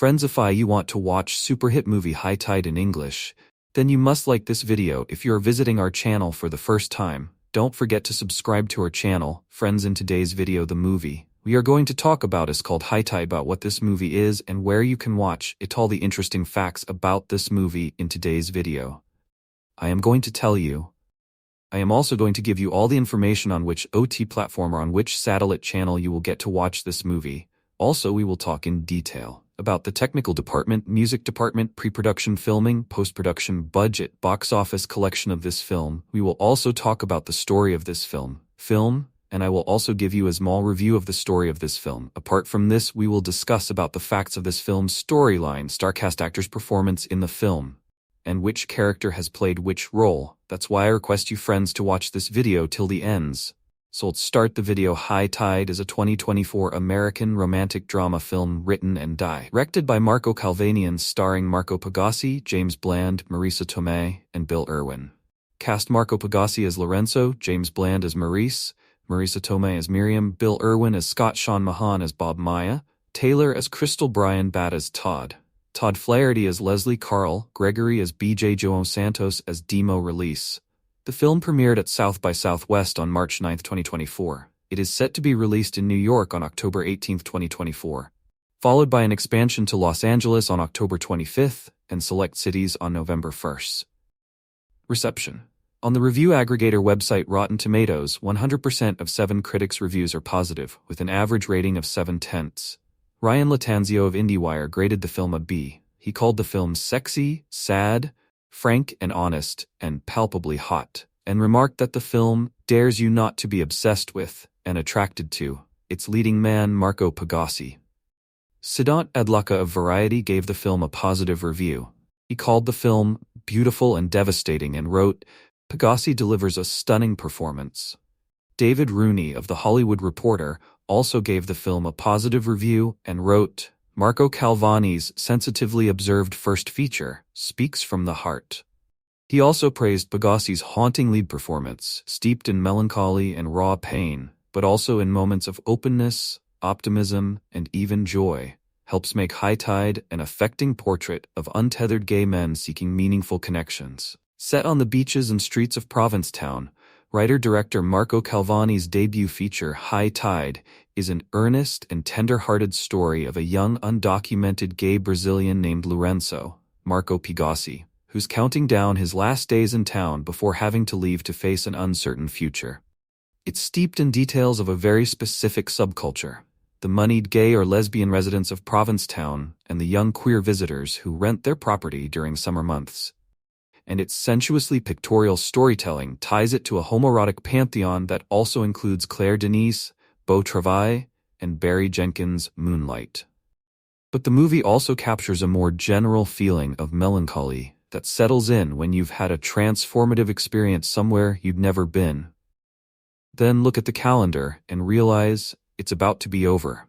Friends, if you want to watch super hit movie High Tide in English, then you must like this video. If you are visiting our channel for the first time, don't forget to subscribe to our channel. Friends, in today's video, the movie we are going to talk about is called High Tide, about what this movie is and where you can watch it, all the interesting facts about this movie in today's video. I am going to tell you. I am also going to give you all the information on which OT platform or on which satellite channel you will get to watch this movie. Also, we will talk in detail about the technical department, music department, pre-production, filming, post-production, budget, box office collection of this film. We will also talk about the story of this film, and I will also give you a small review of the story of this film. Apart from this, we will discuss about the facts of this film's storyline, starcast, actors' performance in the film, and which character has played which role. That's why I request you friends to watch this video till the ends. So let's start the video. High Tide is a 2024 American romantic drama film written and directed by Marco Calvanian, starring Marco Pigossi, James Bland, Marisa Tomei, and Bill Irwin. Cast: Marco Pigossi as Lorenzo, James Bland as Maurice, Marisa Tomei as Miriam, Bill Irwin as Scott, Sean Mahan as Bob Maya, Taylor as Crystal, Brian Batt as Todd Flaherty as Leslie, Carl Gregory as BJ, João Santos as Demo. Release: the film premiered at South by Southwest on March 9, 2024. It is set to be released in New York on October 18, 2024, followed by an expansion to Los Angeles on October 25th and select cities on November 1st. Reception: on the review aggregator website Rotten Tomatoes, 100% of 7 critics' reviews are positive, with an average rating of 7/10. Ryan Latanzio of IndieWire graded the film a B. He called the film sexy, sad, frank and honest, and palpably hot, and remarked that the film dares you not to be obsessed with and attracted to its leading man, Marco Pigossi. Siddhant Adlakha of Variety gave the film a positive review. He called the film beautiful and devastating and wrote, "Pigossi delivers a stunning performance." David Rooney of The Hollywood Reporter also gave the film a positive review and wrote, "Marco Calvani's sensitively observed first feature speaks from the heart." He also praised Pigossi's haunting lead performance, steeped in melancholy and raw pain, but also in moments of openness, optimism, and even joy, helps make High Tide an affecting portrait of untethered gay men seeking meaningful connections. Set on the beaches and streets of Provincetown, writer-director Marco Calvani's debut feature, High Tide, is an earnest and tender-hearted story of a young undocumented gay Brazilian named Lorenzo, Marco Pigossi, who's counting down his last days in town before having to leave to face an uncertain future. It's steeped in details of a very specific subculture, the moneyed gay or lesbian residents of Provincetown and the young queer visitors who rent their property during summer months. And its sensuously pictorial storytelling ties it to a homoerotic pantheon that also includes Claire Denis, Beau Travail, and Barry Jenkins' Moonlight. But the movie also captures a more general feeling of melancholy that settles in when you've had a transformative experience somewhere you'd never been. Then look at the calendar and realize it's about to be over.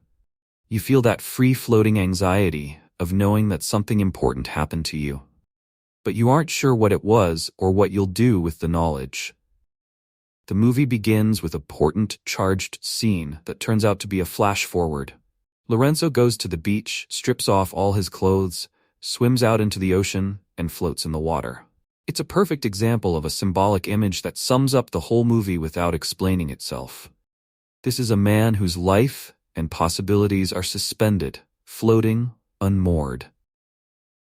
You feel that free-floating anxiety of knowing that something important happened to you, but you aren't sure what it was or what you'll do with the knowledge. The movie begins with a potent, charged scene that turns out to be a flash-forward. Lorenzo goes to the beach, strips off all his clothes, swims out into the ocean, and floats in the water. It's a perfect example of a symbolic image that sums up the whole movie without explaining itself. This is a man whose life and possibilities are suspended, floating, unmoored.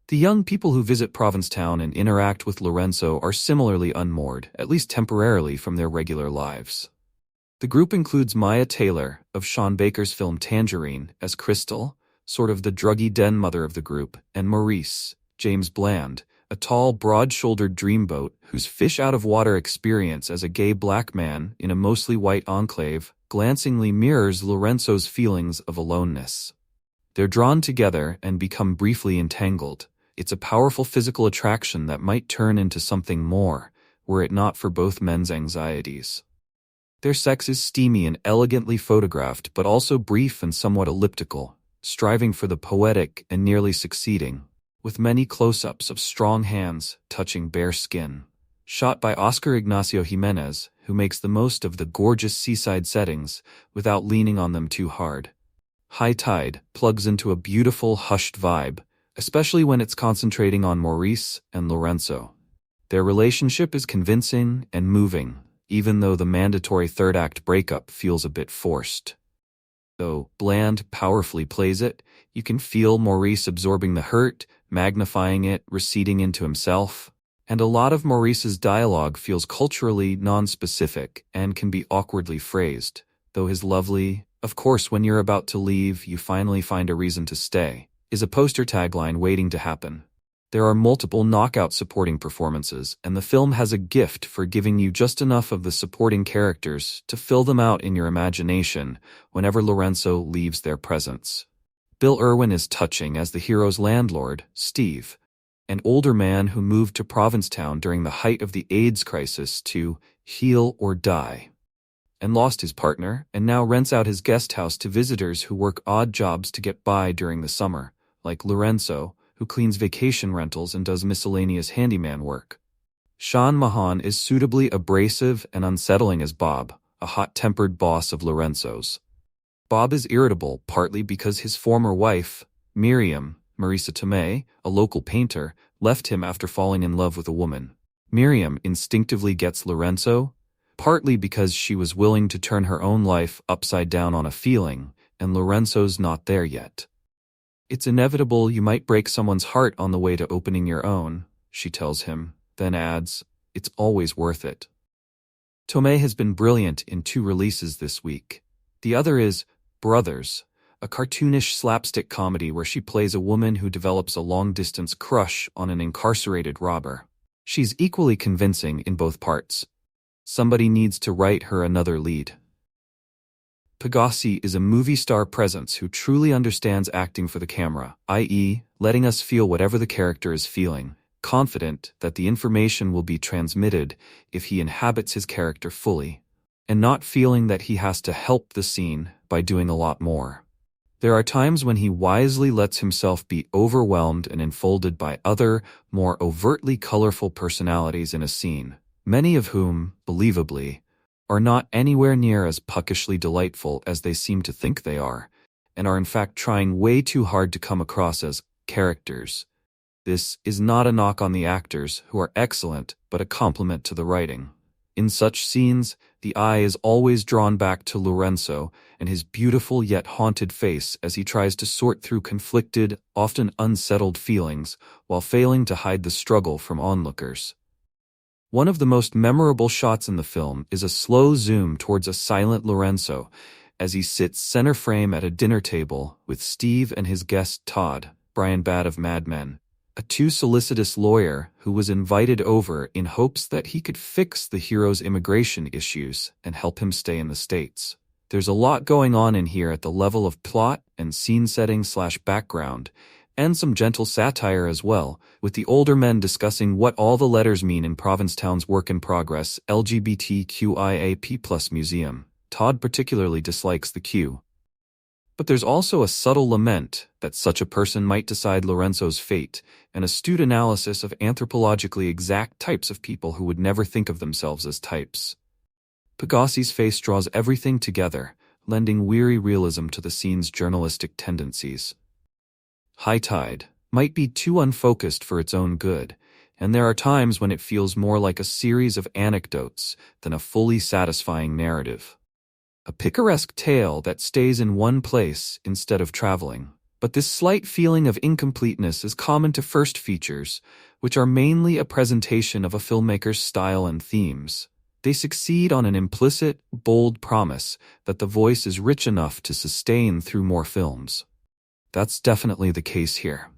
The young people who visit Provincetown and interact with Lorenzo are similarly unmoored, at least temporarily, from their regular lives. The group includes Maya Taylor, of Sean Baker's film Tangerine, as Crystal, sort of the druggy den mother of the group, and Maurice, James Bland, a tall, broad-shouldered dreamboat whose fish-out-of-water experience as a gay black man in a mostly white enclave glancingly mirrors Lorenzo's feelings of aloneness. They're drawn together and become briefly entangled. It's a powerful physical attraction that might turn into something more, were it not for both men's anxieties. Their sex is steamy and elegantly photographed, but also brief and somewhat elliptical, striving for the poetic and nearly succeeding, with many close-ups of strong hands touching bare skin. Shot by Oscar Ignacio Jimenez, who makes the most of the gorgeous seaside settings without leaning on them too hard. High Tide plugs into a beautiful, hushed vibe, especially when it's concentrating on Maurice and Lorenzo. Their relationship is convincing and moving, even though the mandatory third-act breakup feels a bit forced. Though Bland powerfully plays it, you can feel Maurice absorbing the hurt, magnifying it, receding into himself. And a lot of Maurice's dialogue feels culturally non-specific and can be awkwardly phrased, though his lovely, "Of course when you're about to leave, you finally find a reason to stay," is a poster tagline waiting to happen. There are multiple knockout supporting performances, and the film has a gift for giving you just enough of the supporting characters to fill them out in your imagination whenever Lorenzo leaves their presence. Bill Irwin is touching as the hero's landlord, Steve, an older man who moved to Provincetown during the height of the AIDS crisis to heal or die, and lost his partner, and now rents out his guest house to visitors who work odd jobs to get by during the summer, like Lorenzo, who cleans vacation rentals and does miscellaneous handyman work. Sean Mahan is suitably abrasive and unsettling as Bob, a hot-tempered boss of Lorenzo's. Bob is irritable partly because his former wife, Miriam, Marisa Tomei, a local painter, left him after falling in love with a woman. Miriam instinctively gets Lorenzo, partly because she was willing to turn her own life upside down on a feeling, and Lorenzo's not there yet. "It's inevitable you might break someone's heart on the way to opening your own," she tells him, then adds, "It's always worth it." Tomei has been brilliant in 2 releases this week. The other is Brothers, a cartoonish slapstick comedy where she plays a woman who develops a long-distance crush on an incarcerated robber. She's equally convincing in both parts. Somebody needs to write her another lead. Pigossi is a movie star presence who truly understands acting for the camera, i.e., letting us feel whatever the character is feeling, confident that the information will be transmitted if he inhabits his character fully, and not feeling that he has to help the scene by doing a lot more. There are times when he wisely lets himself be overwhelmed and enfolded by other, more overtly colorful personalities in a scene, many of whom, believably, are not anywhere near as puckishly delightful as they seem to think they are, and are in fact trying way too hard to come across as characters. This is not a knock on the actors, who are excellent, but a compliment to the writing. In such scenes, the eye is always drawn back to Lorenzo and his beautiful yet haunted face as he tries to sort through conflicted, often unsettled feelings while failing to hide the struggle from onlookers. One of the most memorable shots in the film is a slow zoom towards a silent Lorenzo as he sits center frame at a dinner table with Steve and his guest Todd, Brian Batt of Mad Men, a too solicitous lawyer who was invited over in hopes that he could fix the hero's immigration issues and help him stay in the States. There's a lot going on in here at the level of plot and scene setting/background, and some gentle satire as well, with the older men discussing what all the letters mean in Provincetown's work-in-progress LGBTQIAP+ museum. Todd particularly dislikes the Q. But there's also a subtle lament that such a person might decide Lorenzo's fate, an astute analysis of anthropologically exact types of people who would never think of themselves as types. Pigossi's face draws everything together, lending weary realism to the scene's journalistic tendencies. High Tide might be too unfocused for its own good, and there are times when it feels more like a series of anecdotes than a fully satisfying narrative. A picaresque tale that stays in one place instead of traveling. But this slight feeling of incompleteness is common to first features, which are mainly a presentation of a filmmaker's style and themes. They succeed on an implicit, bold promise that the voice is rich enough to sustain through more films. That's definitely the case here.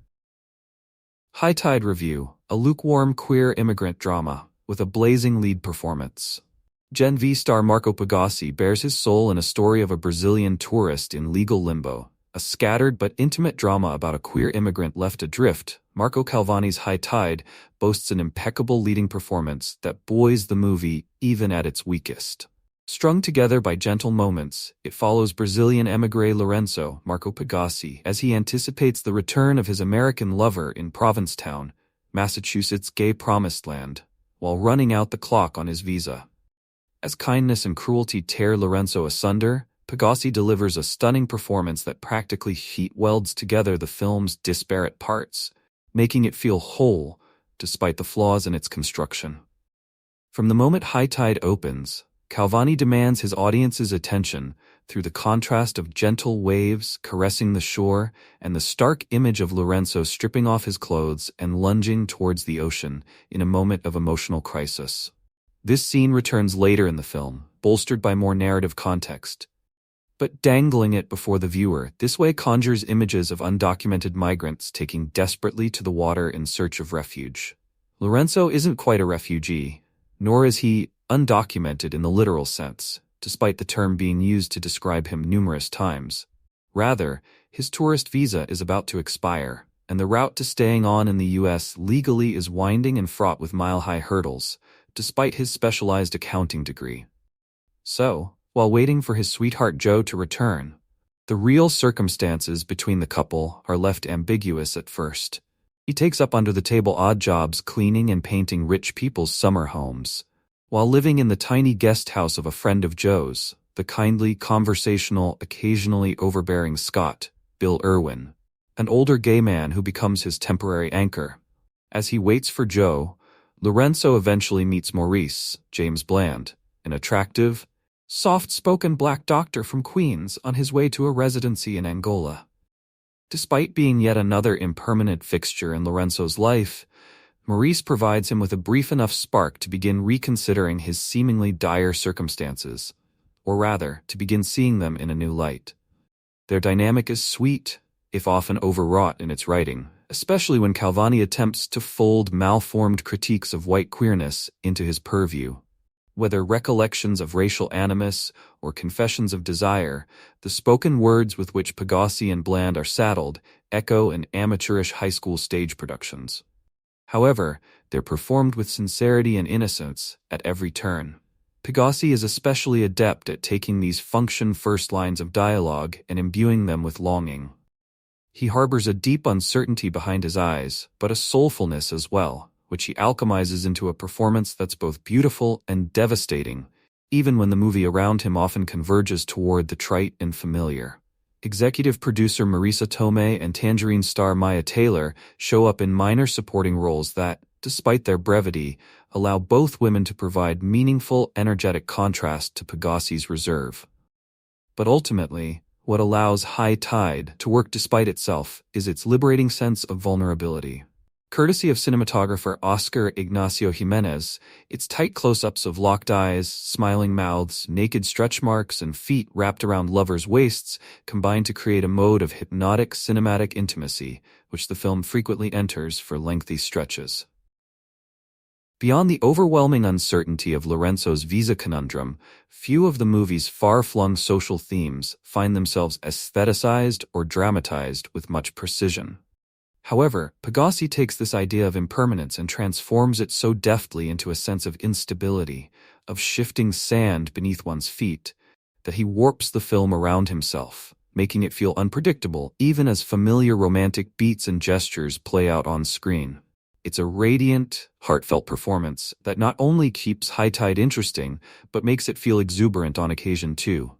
High Tide Review, a lukewarm queer immigrant drama with a blazing lead performance. Gen V star Marco Pigossi bears his soul in a story of a Brazilian tourist in legal limbo, a scattered but intimate drama about a queer immigrant left adrift. Marco Calvani's High Tide boasts an impeccable leading performance that buoys the movie even at its weakest. Strung together by gentle moments, it follows Brazilian émigré Lorenzo, Marco Pigossi, as he anticipates the return of his American lover in Provincetown, Massachusetts' gay promised land, while running out the clock on his visa. As kindness and cruelty tear Lorenzo asunder, Pigossi delivers a stunning performance that practically heat welds together the film's disparate parts, making it feel whole, despite the flaws in its construction. From the moment High Tide opens, Calvani demands his audience's attention through the contrast of gentle waves caressing the shore and the stark image of Lorenzo stripping off his clothes and lunging towards the ocean in a moment of emotional crisis. This scene returns later in the film, bolstered by more narrative context. But dangling it before the viewer, this way conjures images of undocumented migrants taking desperately to the water in search of refuge. Lorenzo isn't quite a refugee, nor is he undocumented in the literal sense, despite the term being used to describe him numerous times. Rather, his tourist visa is about to expire, and the route to staying on in the U.S. legally is winding and fraught with mile-high hurdles, despite his specialized accounting degree. So, while waiting for his sweetheart Joe to return, the real circumstances between the couple are left ambiguous at first. He takes up under-the-table odd jobs cleaning and painting rich people's summer homes, while living in the tiny guest house of a friend of Joe's, the kindly, conversational, occasionally overbearing Scot, Bill Irwin, an older gay man who becomes his temporary anchor. As he waits for Joe, Lorenzo eventually meets Maurice, James Bland, an attractive, soft-spoken black doctor from Queens on his way to a residency in Angola. Despite being yet another impermanent fixture in Lorenzo's life, Maurice provides him with a brief enough spark to begin reconsidering his seemingly dire circumstances, or rather, to begin seeing them in a new light. Their dynamic is sweet, if often overwrought in its writing, especially when Calvani attempts to fold malformed critiques of white queerness into his purview. Whether recollections of racial animus or confessions of desire, the spoken words with which Pigossi and Bland are saddled echo in amateurish high school stage productions. However, they're performed with sincerity and innocence at every turn. Pigossi is especially adept at taking these function-first lines of dialogue and imbuing them with longing. He harbors a deep uncertainty behind his eyes, but a soulfulness as well, which he alchemizes into a performance that's both beautiful and devastating, even when the movie around him often converges toward the trite and familiar. Executive producer Marisa Tomei and Tangerine star Maya Taylor show up in minor supporting roles that, despite their brevity, allow both women to provide meaningful, energetic contrast to Pigossi's reserve. But ultimately, what allows High Tide to work despite itself is its liberating sense of vulnerability. Courtesy of cinematographer Oscar Ignacio Jimenez, its tight close-ups of locked eyes, smiling mouths, naked stretch marks, and feet wrapped around lovers' waists combine to create a mode of hypnotic cinematic intimacy, which the film frequently enters for lengthy stretches. Beyond the overwhelming uncertainty of Lorenzo's visa conundrum, few of the movie's far-flung social themes find themselves aestheticized or dramatized with much precision. However, Pigossi takes this idea of impermanence and transforms it so deftly into a sense of instability, of shifting sand beneath one's feet, that he warps the film around himself, making it feel unpredictable even as familiar romantic beats and gestures play out on screen. It's a radiant, heartfelt performance that not only keeps High Tide interesting, but makes it feel exuberant on occasion too.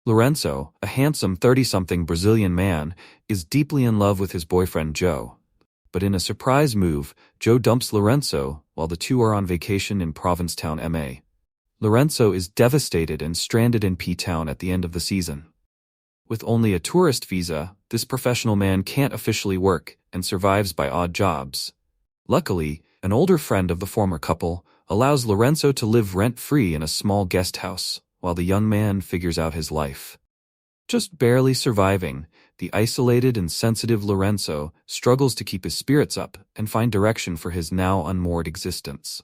Lorenzo, a handsome 30-something Brazilian man, is deeply in love with his boyfriend Joe. But in a surprise move, Joe dumps Lorenzo while the two are on vacation in Provincetown, MA. Lorenzo is devastated and stranded in P-Town at the end of the season. With only a tourist visa, this professional man can't officially work and survives by odd jobs. Luckily, an older friend of the former couple allows Lorenzo to live rent-free in a small guest house, while the young man figures out his life. Just barely surviving, the isolated and sensitive Lorenzo struggles to keep his spirits up and find direction for his now unmoored existence.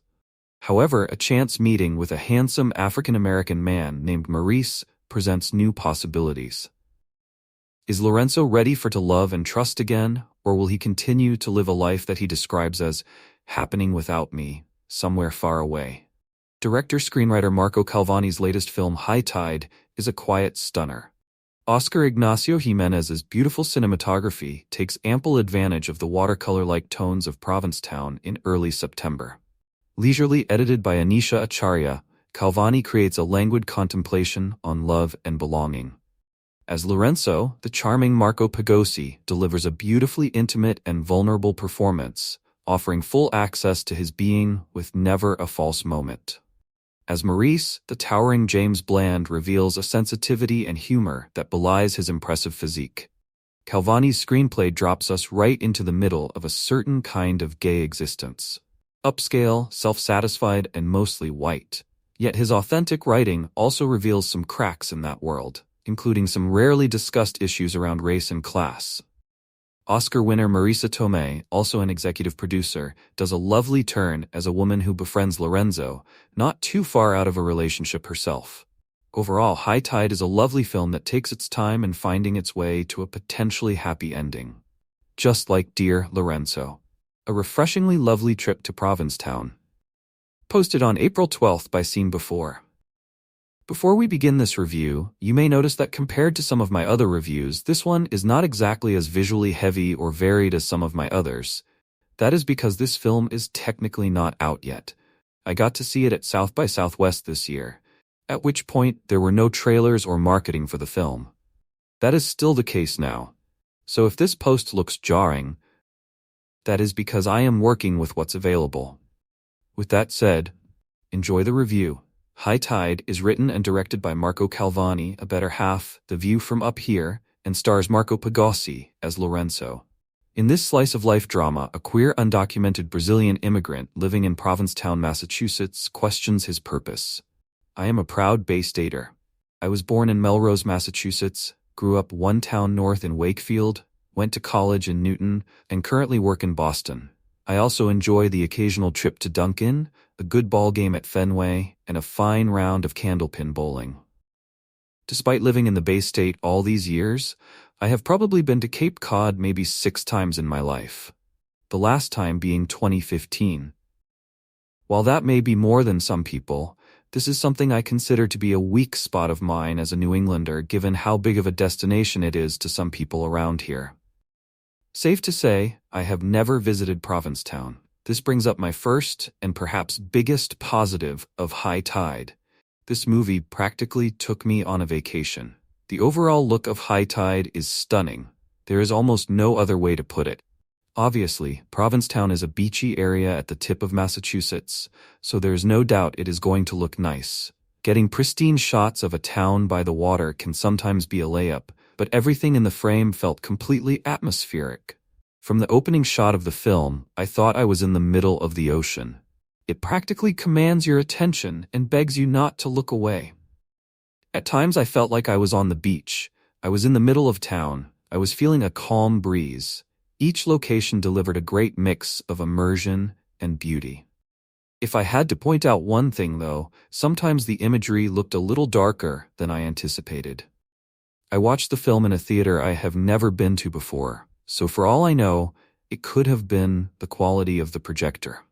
However, a chance meeting with a handsome African-American man named Maurice presents new possibilities. Is Lorenzo ready to love and trust again, or will he continue to live a life that he describes as happening without me, somewhere far away? Director-screenwriter Marco Calvani's latest film High Tide is a quiet stunner. Oscar Ignacio Jimenez's beautiful cinematography takes ample advantage of the watercolor-like tones of Provincetown in early September. Leisurely edited by Anisha Acharya, Calvani creates a languid contemplation on love and belonging, As Lorenzo, the charming Marco Pigossi delivers a beautifully intimate and vulnerable performance, offering full access to his being with never a false moment. As Maurice, the towering James Bland reveals a sensitivity and humor that belies his impressive physique. Calvani's screenplay drops us right into the middle of a certain kind of gay existence. Upscale, self-satisfied, and mostly white. Yet his authentic writing also reveals some cracks in that world, including some rarely discussed issues around race and class. Oscar winner Marisa Tomei, also an executive producer, does a lovely turn as a woman who befriends Lorenzo, not too far out of a relationship herself. Overall, High Tide is a lovely film that takes its time in finding its way to a potentially happy ending. Just like Dear Lorenzo. A refreshingly lovely trip to Provincetown. Posted on April 12th by Seen Before. Before we begin this review, you may notice that compared to some of my other reviews, this one is not exactly as visually heavy or varied as some of my others. That is because this film is technically not out yet. I got to see it at South by Southwest this year, at which point there were no trailers or marketing for the film. That is still the case now. So if this post looks jarring, that is because I am working with what's available. With that said, enjoy the review. High Tide is written and directed by Marco Calvani, a better half, The View from Up Here, and stars Marco Pigossi as Lorenzo. In this slice-of-life drama, a queer undocumented Brazilian immigrant living in Provincetown, Massachusetts, questions his purpose. I am a proud Bay Stater. I was born in Melrose, Massachusetts, grew up one town north in Wakefield, went to college in Newton, and currently work in Boston. I also enjoy the occasional trip to Dunkin', a good ball game at Fenway, and a fine round of candlepin bowling. Despite living in the Bay State all these years, I have probably been to Cape Cod maybe 6 times in my life. The last time being 2015. While that may be more than some people, this is something I consider to be a weak spot of mine as a New Englander given how big of a destination it is to some people around here. Safe to say, I have never visited Provincetown. This brings up my first and perhaps biggest positive of High Tide. This movie practically took me on a vacation. The overall look of High Tide is stunning. There is almost no other way to put it. Obviously, Provincetown is a beachy area at the tip of Massachusetts, so there is no doubt it is going to look nice. Getting pristine shots of a town by the water can sometimes be a layup, but everything in the frame felt completely atmospheric. From the opening shot of the film, I thought I was in the middle of the ocean. It practically commands your attention and begs you not to look away. At times I felt like I was on the beach. I was in the middle of town. I was feeling a calm breeze. Each location delivered a great mix of immersion and beauty. If I had to point out one thing, though, sometimes the imagery looked a little darker than I anticipated. I watched the film in a theater I have never been to before. So for all I know, it could have been the quality of the projector.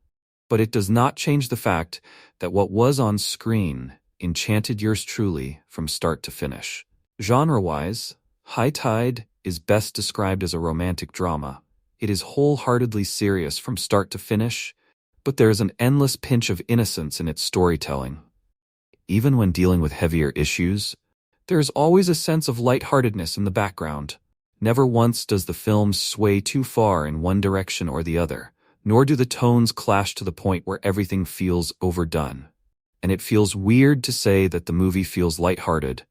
But it does not change the fact that what was on screen enchanted yours truly from start to finish. Genre-wise, High Tide is best described as a romantic drama. It is wholeheartedly serious from start to finish, but there is an endless pinch of innocence in its storytelling. Even when dealing with heavier issues, there is always a sense of lightheartedness in the background. Never once does the film sway too far in one direction or the other, nor do the tones clash to the point where everything feels overdone. And it feels weird to say that the movie feels lighthearted,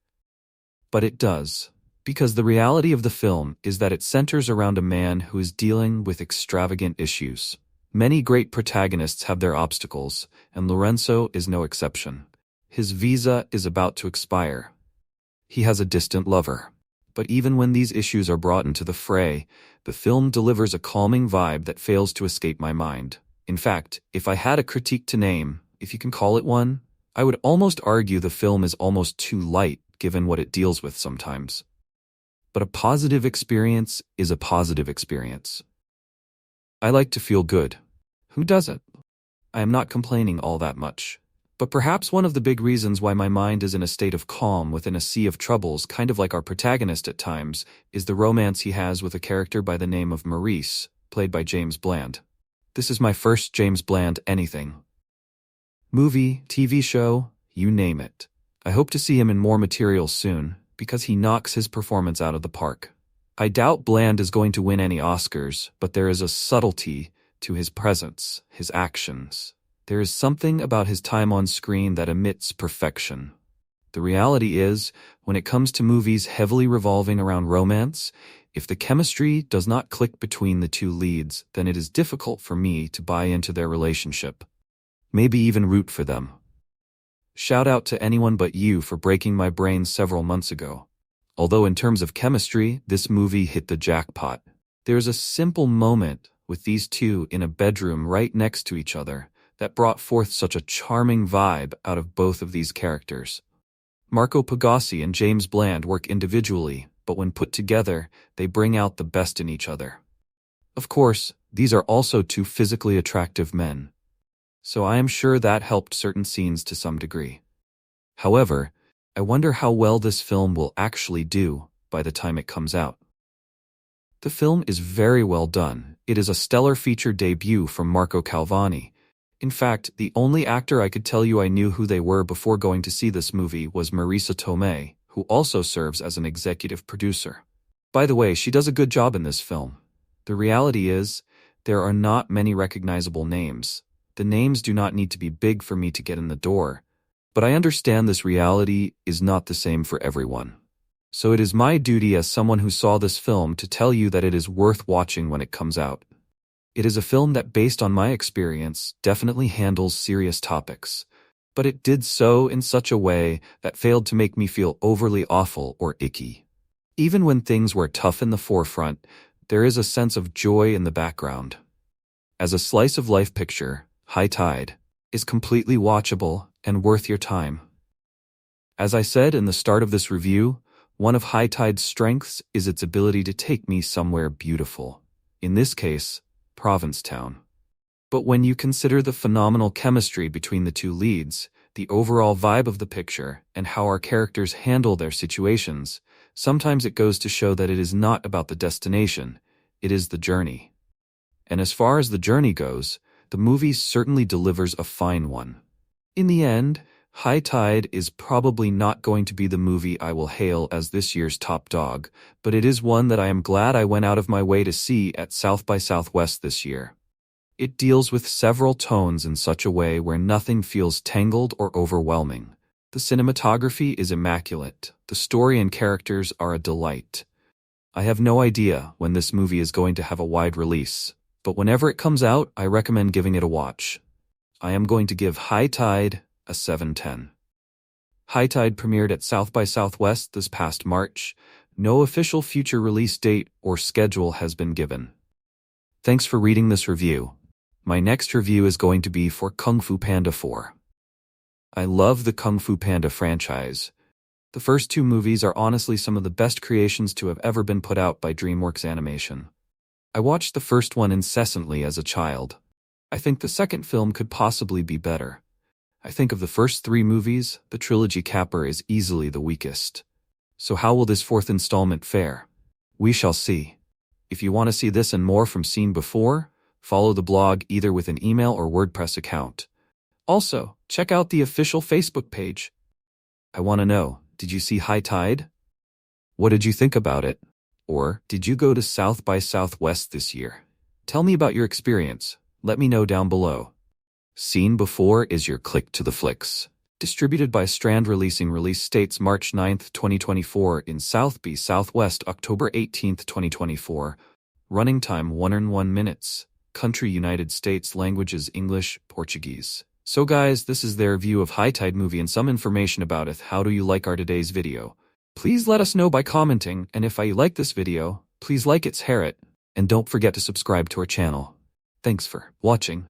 but it does, because the reality of the film is that it centers around a man who is dealing with extravagant issues. Many great protagonists have their obstacles, and Lorenzo is no exception. His visa is about to expire. He has a distant lover. But even when these issues are brought into the fray, the film delivers a calming vibe that fails to escape my mind. In fact, if I had a critique to name, if you can call it one, I would almost argue the film is almost too light given what it deals with sometimes. But a positive experience is a positive experience. I like to feel good. Who doesn't? I am not complaining all that much. But perhaps one of the big reasons why my mind is in a state of calm within a sea of troubles, kind of like our protagonist at times, is the romance he has with a character by the name of Maurice, played by James Bland. This is my first James Bland anything. Movie, TV show, you name it. I hope to see him in more material soon, because he knocks his performance out of the park. I doubt Bland is going to win any Oscars, but there is a subtlety to his presence, his actions. There is something about his time on screen that emits perfection. The reality is, when it comes to movies heavily revolving around romance, if the chemistry does not click between the two leads, then it is difficult for me to buy into their relationship. Maybe even root for them. Shout out to anyone but you for breaking my brain several months ago. Although in terms of chemistry, this movie hit the jackpot. There's a simple moment with these two in a bedroom right next to each other that brought forth such a charming vibe out of both of these characters. Marco Pigossi and James Bland work individually, but when put together, they bring out the best in each other. Of course, these are also two physically attractive men, so I am sure that helped certain scenes to some degree. However, I wonder how well this film will actually do by the time it comes out. The film is very well done. It is a stellar feature debut from Marco Calvani. In fact, the only actor I could tell you I knew who they were before going to see this movie was Marisa Tomei, who also serves as an executive producer. By the way, she does a good job in this film. The reality is, there are not many recognizable names. The names do not need to be big for me to get in the door, but I understand this reality is not the same for everyone. So it is my duty as someone who saw this film to tell you that it is worth watching when it comes out. It is a film that, based on my experience, definitely handles serious topics, but it did so in such a way that failed to make me feel overly awful or icky. Even when things were tough in the forefront, there is a sense of joy in the background. As a slice-of-life picture, High Tide is completely watchable and worth your time. As I said in the start of this review, one of High Tide's strengths is its ability to take me somewhere beautiful. In this case, Provincetown. But when you consider the phenomenal chemistry between the two leads, the overall vibe of the picture, and how our characters handle their situations, sometimes it goes to show that it is not about the destination, it is the journey. And as far as the journey goes, the movie certainly delivers a fine one. In the end, High Tide is probably not going to be the movie I will hail as this year's top dog, but it is one that I am glad I went out of my way to see at South by Southwest this year. It deals with several tones in such a way where nothing feels tangled or overwhelming. The cinematography is immaculate. The story and characters are a delight. I have no idea when this movie is going to have a wide release, but whenever it comes out, I recommend giving it a watch. I am going to give High Tide a 7/10. High Tide premiered at South by Southwest this past March. No official future release date or schedule has been given. Thanks for reading this review. My next review is going to be for Kung Fu Panda 4. I love the Kung Fu Panda franchise. The first two movies are honestly some of the best creations to have ever been put out by DreamWorks Animation. I watched the first one incessantly as a child. I think the second film could possibly be better. I think of the first three movies, the trilogy capper is easily the weakest. So how will this fourth installment fare? We shall see. If you want to see this and more from Seen Before, follow the blog either with an email or WordPress account. Also, check out the official Facebook page. I want to know, did you see High Tide? What did you think about it? Or did you go to South by Southwest this year? Tell me about your experience. Let me know down below. Seen Before is your click to the flicks. Distributed by Strand. Release dates March 9th, 2024 in South by Southwest, October 18th, 2024. Running time 101 minutes. Country United States. Languages English, Portuguese. So guys, this is their review of High Tide movie and some information about it. How do you like our today's video? Please let us know by commenting, and if you like this video, please like it, share it, and don't forget to subscribe to our channel. Thanks for watching.